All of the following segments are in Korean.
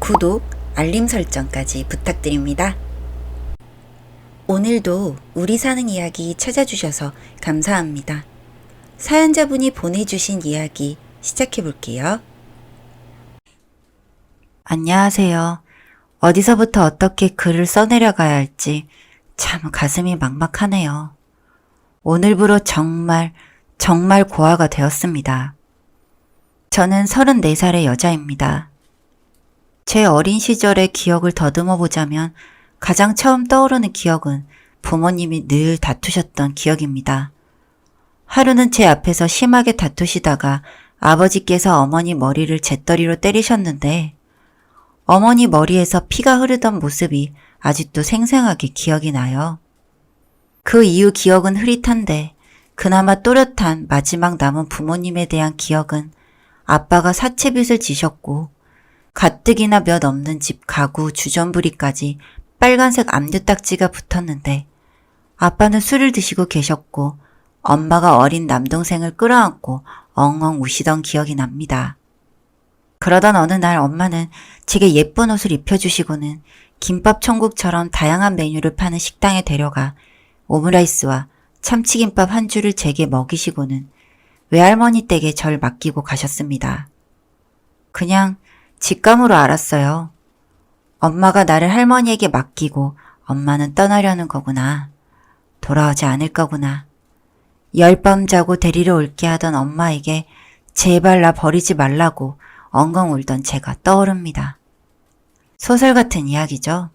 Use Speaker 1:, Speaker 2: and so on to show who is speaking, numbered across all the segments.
Speaker 1: 구독, 알림 설정까지 부탁드립니다. 오늘도 우리 사는 이야기 찾아주셔서 감사합니다. 사연자분이 보내주신 이야기 시작해 볼게요. 안녕하세요. 어디서부터 어떻게 글을 써내려가야 할지 참 가슴이 막막하네요. 오늘부로 정말 고아가 되었습니다. 저는 34살의 여자입니다. 제 어린 시절의 기억을 더듬어 보자면 가장 처음 떠오르는 기억은 부모님이 늘 다투셨던 기억입니다. 하루는 제 앞에서 심하게 다투시다가 아버지께서 어머니 머리를 재떨이로 때리셨는데 어머니 머리에서 피가 흐르던 모습이 아직도 생생하게 기억이 나요. 그 이후 기억은 흐릿한데 그나마 또렷한 마지막 남은 부모님에 대한 기억은 아빠가 사채빚을 지셨고 가뜩이나 몇 없는 집 가구 주전부리까지 빨간색 압류딱지가 붙었는데 아빠는 술을 드시고 계셨고 엄마가 어린 남동생을 끌어안고 엉엉 우시던 기억이 납니다. 그러던 어느 날 엄마는 제게 예쁜 옷을 입혀주시고는 김밥 천국처럼 다양한 메뉴를 파는 식당에 데려가 오므라이스와 참치김밥 한 줄을 제게 먹이시고는 외할머니 댁에 절 맡기고 가셨습니다. 그냥 직감으로 알았어요. 엄마가 나를 할머니에게 맡기고 엄마는 떠나려는 거구나. 돌아오지 않을 거구나. 10밤 자고 데리러 올게 하던 엄마에게 제발 나 버리지 말라고 엉엉 울던 제가 떠오릅니다. 소설 같은 이야기죠.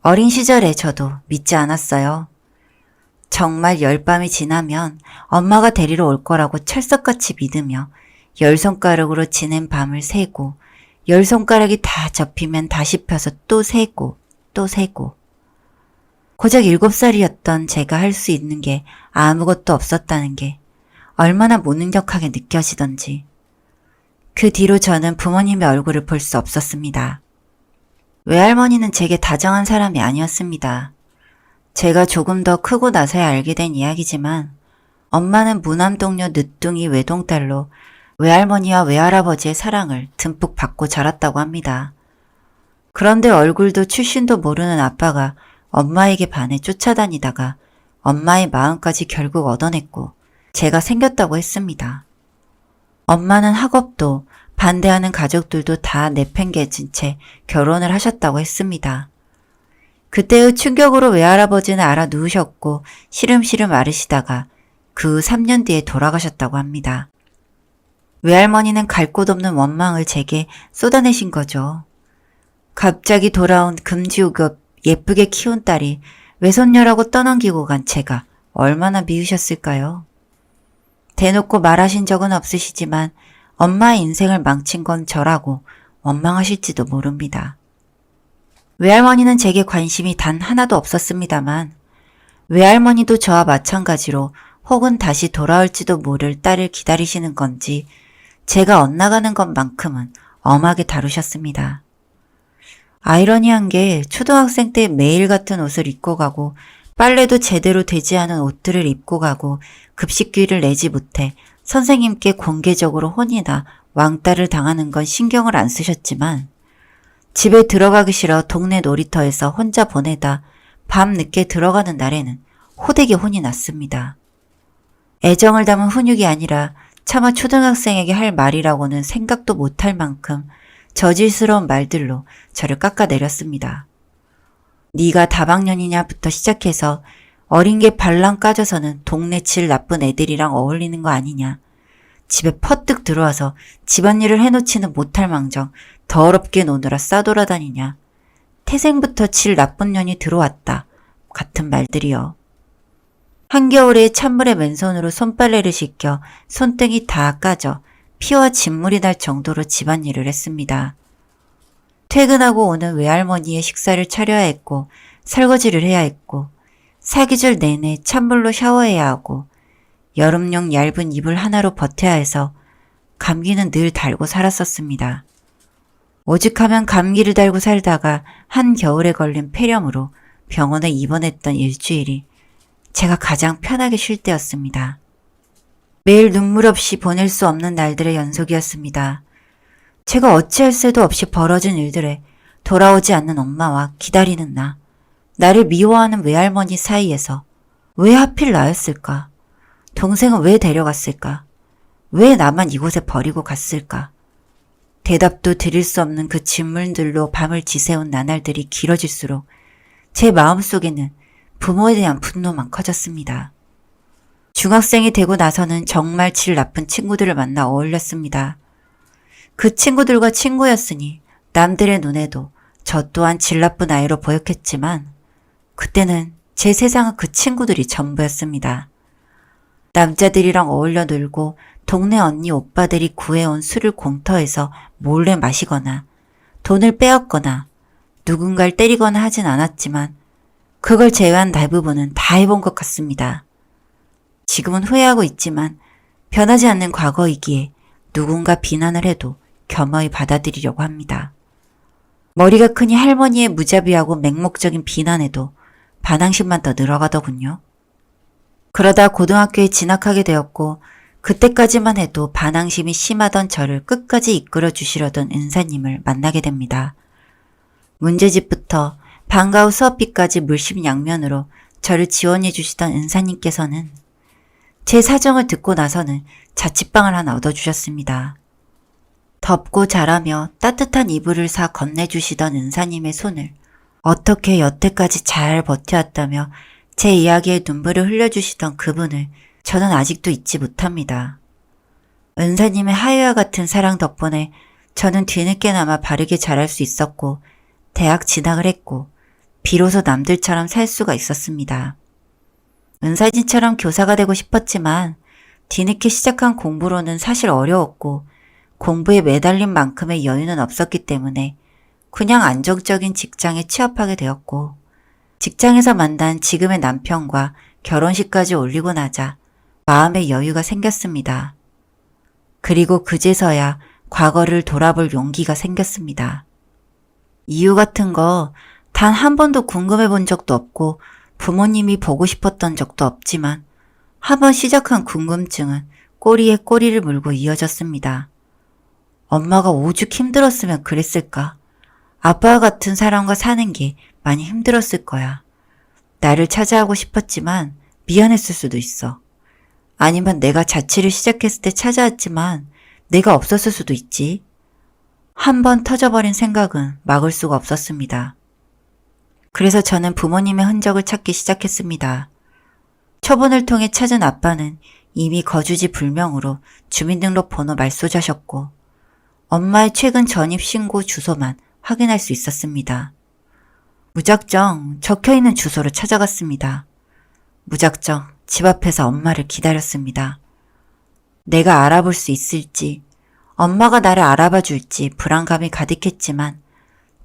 Speaker 1: 어린 시절에 저도 믿지 않았어요. 정말 10밤이 지나면 엄마가 데리러 올 거라고 철석같이 믿으며 10손가락으로 지낸 밤을 세고 10손가락이 다 접히면 다시 펴서 또 세고 또 세고 고작 7살이었던 제가 할 수 있는 게 아무것도 없었다는 게 얼마나 무능력하게 느껴지던지 그 뒤로 저는 부모님의 얼굴을 볼 수 없었습니다. 외할머니는 제게 다정한 사람이 아니었습니다. 제가 조금 더 크고 나서야 알게 된 이야기지만 엄마는 무남동녀 늦둥이 외동딸로 외할머니와 외할아버지의 사랑을 듬뿍 받고 자랐다고 합니다. 그런데 얼굴도 출신도 모르는 아빠가 엄마에게 반해 쫓아다니다가 엄마의 마음까지 결국 얻어냈고 제가 생겼다고 했습니다. 엄마는 학업도 반대하는 가족들도 다 내팽개친 채 결혼을 하셨다고 했습니다. 그때의 충격으로 외할아버지는 알아 누우셨고 시름시름 앓으시다가 그 3년 뒤에 돌아가셨다고 합니다. 외할머니는 갈 곳 없는 원망을 제게 쏟아내신 거죠. 갑자기 돌아온 금지옥엽 예쁘게 키운 딸이 외손녀라고 떠넘기고 간 제가 얼마나 미우셨을까요? 대놓고 말하신 적은 없으시지만 엄마의 인생을 망친 건 저라고 원망하실지도 모릅니다. 외할머니는 제게 관심이 단 하나도 없었습니다만 외할머니도 저와 마찬가지로 혹은 다시 돌아올지도 모를 딸을 기다리시는 건지 제가 엇나가는 것만큼은 엄하게 다루셨습니다. 아이러니한 게 초등학생 때 매일 같은 옷을 입고 가고 빨래도 제대로 되지 않은 옷들을 입고 가고 급식비를 내지 못해 선생님께 공개적으로 혼이나 왕따를 당하는 건 신경을 안 쓰셨지만 집에 들어가기 싫어 동네 놀이터에서 혼자 보내다 밤 늦게 들어가는 날에는 호되게 혼이 났습니다. 애정을 담은 훈육이 아니라 차마 초등학생에게 할 말이라고는 생각도 못할 만큼 저질스러운 말들로 저를 깎아내렸습니다. 네가 다방년이냐부터 시작해서 어린 게 발랑 까져서는 동네 질 나쁜 애들이랑 어울리는 거 아니냐. 집에 퍼뜩 들어와서 집안일을 해놓지는 못할 망정 더럽게 노느라 싸돌아다니냐. 태생부터 질 나쁜 년이 들어왔다. 같은 말들이요. 한겨울에 찬물에 맨손으로 손빨래를 씻겨 손등이 다 까져 피와 진물이 날 정도로 집안일을 했습니다. 퇴근하고 오는 외할머니의 식사를 차려야 했고 설거지를 해야 했고 사계절 내내 찬물로 샤워해야 하고 여름용 얇은 이불 하나로 버텨야 해서 감기는 늘 달고 살았었습니다. 오죽하면 감기를 달고 살다가 한겨울에 걸린 폐렴으로 병원에 입원했던 일주일이 제가 가장 편하게 쉴 때였습니다. 매일 눈물 없이 보낼 수 없는 날들의 연속이었습니다. 제가 어찌할 새도 없이 벌어진 일들에 돌아오지 않는 엄마와 기다리는 나, 나를 미워하는 외할머니 사이에서 왜 하필 나였을까? 동생은 왜 데려갔을까? 왜 나만 이곳에 버리고 갔을까? 대답도 드릴 수 없는 그 질문들로 밤을 지새운 나날들이 길어질수록 제 마음속에는 부모에 대한 분노만 커졌습니다. 중학생이 되고 나서는 정말 질 나쁜 친구들을 만나 어울렸습니다. 그 친구들과 친구였으니 남들의 눈에도 저 또한 질 나쁜 아이로 보였겠지만 그때는 제 세상은 그 친구들이 전부였습니다. 남자들이랑 어울려 놀고 동네 언니 오빠들이 구해온 술을 공터에서 몰래 마시거나 돈을 빼앗거나 누군가를 때리거나 하진 않았지만 그걸 제외한 대부분은 다 해본 것 같습니다. 지금은 후회하고 있지만 변하지 않는 과거이기에 누군가 비난을 해도 겸허히 받아들이려고 합니다. 머리가 크니 할머니의 무자비하고 맹목적인 비난에도 반항심만 더 늘어가더군요. 그러다 고등학교에 진학하게 되었고 그때까지만 해도 반항심이 심하던 저를 끝까지 이끌어 주시려던 은사님을 만나게 됩니다. 문제집부터 방과 후 수업비까지 물심양면으로 저를 지원해 주시던 은사님께서는 제 사정을 듣고 나서는 자취방을 하나 얻어주셨습니다. 덥고 자라며 따뜻한 이불을 사 건네주시던 은사님의 손을 어떻게 여태까지 잘 버텨왔다며 제 이야기에 눈물을 흘려주시던 그분을 저는 아직도 잊지 못합니다. 은사님의 하유와 같은 사랑 덕분에 저는 뒤늦게나마 바르게 자랄 수 있었고 대학 진학을 했고 비로소 남들처럼 살 수가 있었습니다. 은사님처럼 교사가 되고 싶었지만 뒤늦게 시작한 공부로는 사실 어려웠고 공부에 매달린 만큼의 여유는 없었기 때문에 그냥 안정적인 직장에 취업하게 되었고 직장에서 만난 지금의 남편과 결혼식까지 올리고 나자 마음의 여유가 생겼습니다. 그리고 그제서야 과거를 돌아볼 용기가 생겼습니다. 이유 같은 거 단 한 번도 궁금해 본 적도 없고 부모님이 보고 싶었던 적도 없지만 한번 시작한 궁금증은 꼬리에 꼬리를 물고 이어졌습니다. 엄마가 오죽 힘들었으면 그랬을까? 아빠와 같은 사람과 사는 게 많이 힘들었을 거야. 나를 찾아하고 싶었지만 미안했을 수도 있어. 아니면 내가 자취를 시작했을 때 찾아왔지만 내가 없었을 수도 있지. 한 번 터져버린 생각은 막을 수가 없었습니다. 그래서 저는 부모님의 흔적을 찾기 시작했습니다. 처분을 통해 찾은 아빠는 이미 거주지 불명으로 주민등록번호 말소자셨고 엄마의 최근 전입신고 주소만 확인할 수 있었습니다. 무작정 적혀있는 주소를 찾아갔습니다. 무작정 집 앞에서 엄마를 기다렸습니다. 내가 알아볼 수 있을지, 엄마가 나를 알아봐 줄지 불안감이 가득했지만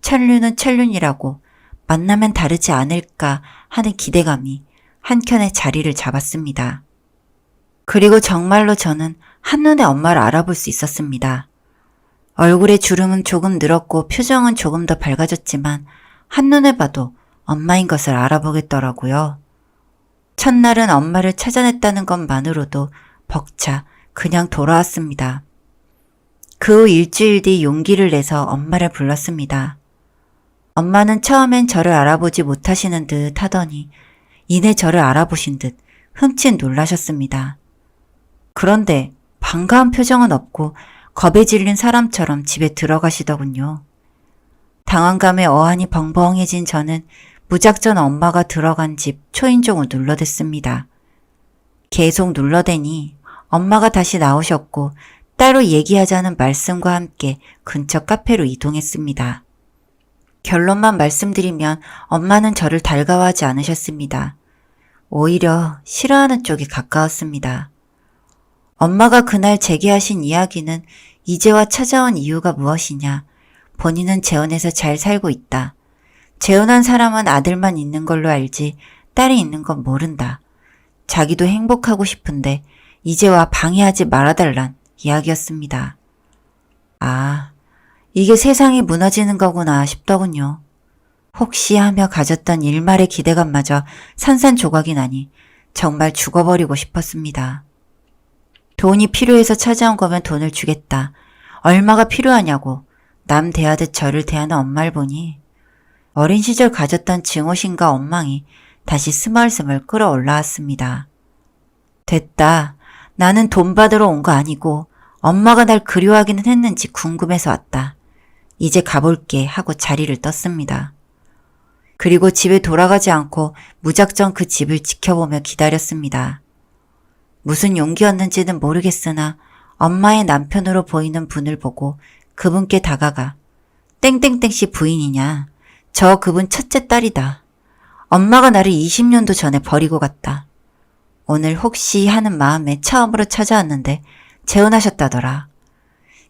Speaker 1: 천륜은 천륜이라고 만나면 다르지 않을까 하는 기대감이 한켠에 자리를 잡았습니다. 그리고 정말로 저는 한눈에 엄마를 알아볼 수 있었습니다. 얼굴의 주름은 조금 늘었고 표정은 조금 더 밝아졌지만 한눈에 봐도 엄마인 것을 알아보겠더라고요. 첫날은 엄마를 찾아냈다는 것만으로도 벅차 그냥 돌아왔습니다. 그 후 일주일 뒤 용기를 내서 엄마를 불렀습니다. 엄마는 처음엔 저를 알아보지 못하시는 듯 하더니 이내 저를 알아보신 듯 흠칫 놀라셨습니다. 그런데 반가운 표정은 없고 겁에 질린 사람처럼 집에 들어가시더군요. 당황감에 어안이 벙벙해진 저는 무작정 엄마가 들어간 집 초인종을 눌러댔습니다. 계속 눌러대니 엄마가 다시 나오셨고 따로 얘기하자는 말씀과 함께 근처 카페로 이동했습니다. 결론만 말씀드리면 엄마는 저를 달가워하지 않으셨습니다. 오히려 싫어하는 쪽이 가까웠습니다. 엄마가 그날 제게 하신 이야기는 이제와 찾아온 이유가 무엇이냐. 본인은 재혼해서 잘 살고 있다. 재혼한 사람은 아들만 있는 걸로 알지 딸이 있는 건 모른다. 자기도 행복하고 싶은데 이제와 방해하지 말아달란 이야기였습니다. 아, 이게 세상이 무너지는 거구나 싶더군요. 혹시 하며 가졌던 일말의 기대감마저 산산조각이 나니 정말 죽어버리고 싶었습니다. 돈이 필요해서 찾아온 거면 돈을 주겠다. 얼마가 필요하냐고 남 대하듯 저를 대하는 엄마를 보니 어린 시절 가졌던 증오심과 원망이 다시 스멀스멀 끌어올라왔습니다. 됐다. 나는 돈 받으러 온 거 아니고 엄마가 날 그리워하기는 했는지 궁금해서 왔다. 이제 가볼게 하고 자리를 떴습니다. 그리고 집에 돌아가지 않고 무작정 그 집을 지켜보며 기다렸습니다. 무슨 용기였는지는 모르겠으나 엄마의 남편으로 보이는 분을 보고 그분께 다가가 땡땡땡씨 부인이냐? 저 그분 첫째 딸이다. 엄마가 나를 20년도 전에 버리고 갔다. 오늘 혹시 하는 마음에 처음으로 찾아왔는데 재혼하셨다더라.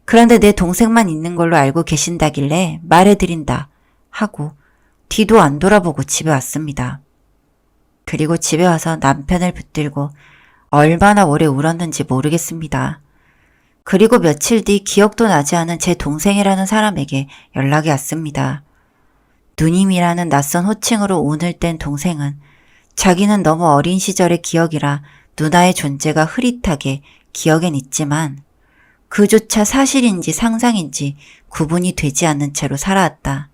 Speaker 1: 그런데 내 동생만 있는 걸로 알고 계신다길래 말해드린다 하고 뒤도 안 돌아보고 집에 왔습니다. 그리고 집에 와서 남편을 붙들고 얼마나 오래 울었는지 모르겠습니다. 그리고 며칠 뒤 기억도 나지 않은 제 동생이라는 사람에게 연락이 왔습니다. 누님이라는 낯선 호칭으로 운을 뗀 동생은 자기는 너무 어린 시절의 기억이라 누나의 존재가 흐릿하게 기억엔 있지만 그조차 사실인지 상상인지 구분이 되지 않는 채로 살아왔다.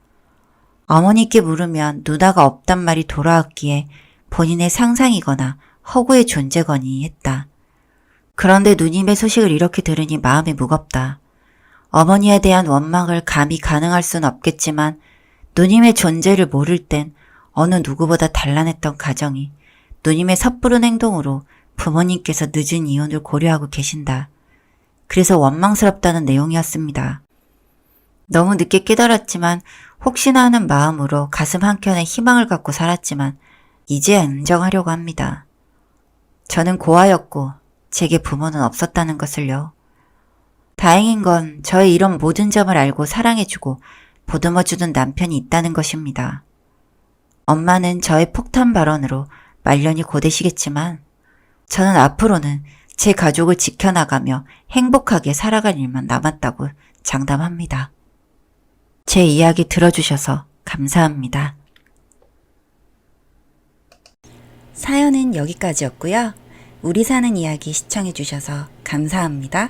Speaker 1: 어머니께 물으면 누나가 없단 말이 돌아왔기에 본인의 상상이거나 허구의 존재거니 했다. 그런데 누님의 소식을 이렇게 들으니 마음이 무겁다. 어머니에 대한 원망을 감히 가능할 순 없겠지만 누님의 존재를 모를 땐 어느 누구보다 단란했던 가정이 누님의 섣부른 행동으로 부모님께서 늦은 이혼을 고려하고 계신다. 그래서 원망스럽다는 내용이었습니다. 너무 늦게 깨달았지만 혹시나 하는 마음으로 가슴 한켠에 희망을 갖고 살았지만 이제야 인정하려고 합니다. 저는 고아였고 제게 부모는 없었다는 것을요. 다행인 건 저의 이런 모든 점을 알고 사랑해주고 보듬어주는 남편이 있다는 것입니다. 엄마는 저의 폭탄 발언으로 말년이 고되시겠지만 저는 앞으로는 제 가족을 지켜나가며 행복하게 살아갈 일만 남았다고 장담합니다. 제 이야기 들어주셔서 감사합니다. 사연은 여기까지였고요. 우리 사는 이야기 시청해주셔서 감사합니다.